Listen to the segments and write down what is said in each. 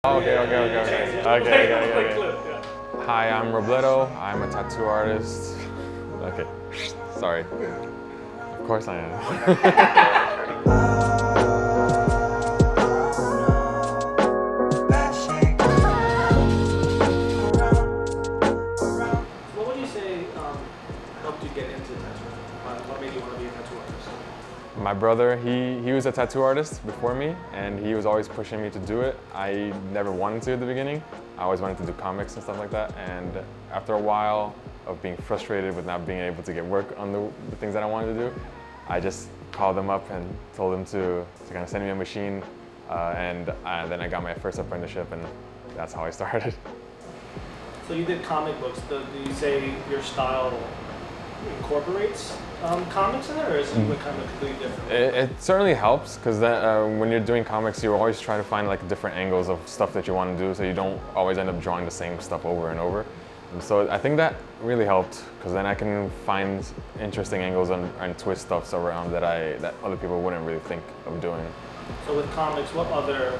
Okay. Hi, I'm Robledo. I'm a tattoo artist. Okay, sorry. Of course I am. What would you say helped you get into tattooing? What made you want to be a tattoo artist? My brother, he was a tattoo artist before me, and he was always pushing me to do it. I never wanted to at the beginning. I always wanted to do comics and stuff like that, and after a while of being frustrated with not being able to get work on the things that I wanted to do, I just called them up and told them to kind of send me a machine, and then I got my first apprenticeship, and that's how I started. So you did comic books. Do you say your style incorporates comics in it, or is it kind of completely different? It certainly helps, because when you're doing comics, you always try to find like different angles of stuff that you want to do, so you don't always end up drawing the same stuff over and over. And so I think that really helped, because then I can find interesting angles and twist stuff around that other people wouldn't really think of doing. So with comics, what other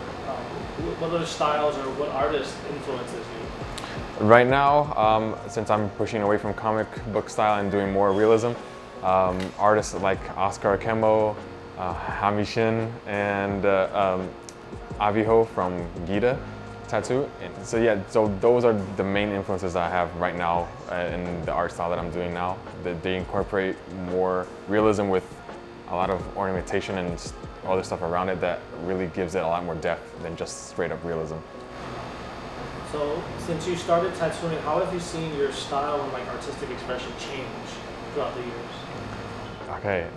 styles or what artists influences you? Right now, since I'm pushing away from comic book style and doing more realism, artists like Oscar Akemo, Hamishin, and Aviho from Gita Tattoo. And so those are the main influences that I have right now in the art style that I'm doing now. They incorporate more realism with a lot of ornamentation and other stuff around it that really gives it a lot more depth than just straight up realism. So since you started tattooing, how have you seen your style and artistic expression change throughout the years? Okay,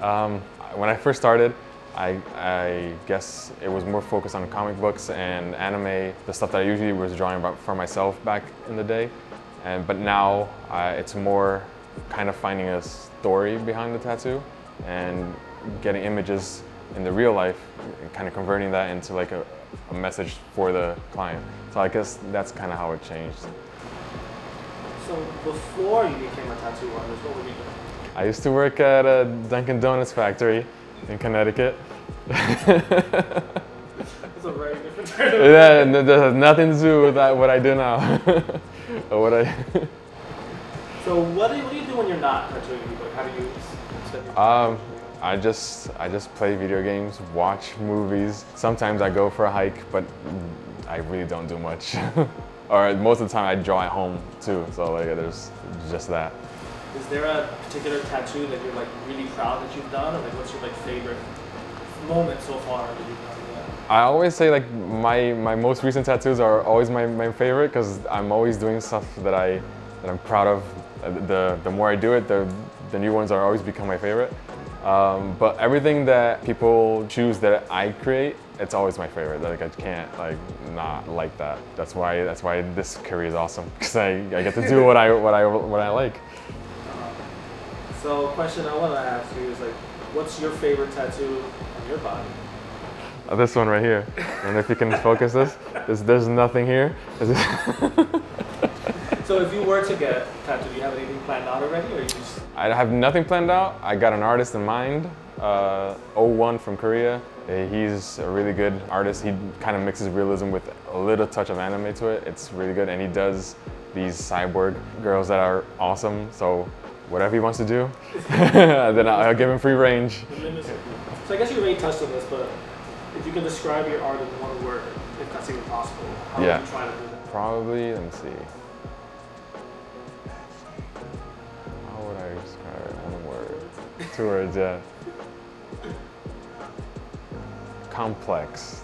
when I first started, I guess it was more focused on comic books and anime, the stuff that I usually was drawing about for myself back in the day. But now it's more kind of finding a story behind the tattoo and getting images in the real life and kind of converting that into like a message for the client. So I guess that's kind of how it changed. So before you became a tattoo artist, what were you doing? I used to work at a Dunkin' Donuts factory in Connecticut. That's a very different turn. Yeah, that has nothing to do with what I do now. So what do you do when you're not tattooing people? How do you spend your time? I just play video games, watch movies. Sometimes I go for a hike, but I really don't do much. Or most of the time I draw at home too, so there's just that. Is there a particular tattoo that you're really proud that you've done, or what's your favorite moment so far that you've done? I always say my most recent tattoos are always my favorite, because I'm always doing stuff that I'm proud of. The more I do it, the new ones are always become my favorite. But everything that people choose that I create, it's always my favorite. I can't not like that. That's why this career is awesome, because I get to do what I like. So a question I want to ask you is what's your favorite tattoo on your body? This one right here. And if you can focus this, there's nothing here. So if you were to get a tattoo, do you have anything planned out already, or you just? I have nothing planned out. I got an artist in mind, O1 from Korea. He's a really good artist. He kind of mixes realism with a little touch of anime to it. It's really good, and he does these cyborg girls that are awesome. So whatever he wants to do, then I'll give him free range. So I guess you already touched on this, but if you can describe your art in one word, if that's even possible, how would you try to do that? Probably, let me see. How would I describe it in one word? 2 words, yeah. Complex.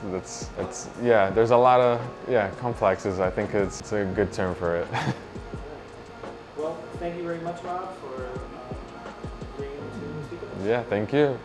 There's a lot of complexes. I think it's a good term for it. Well, thank you very much, Rob, for agreeing to speak with us. Yeah, thank you.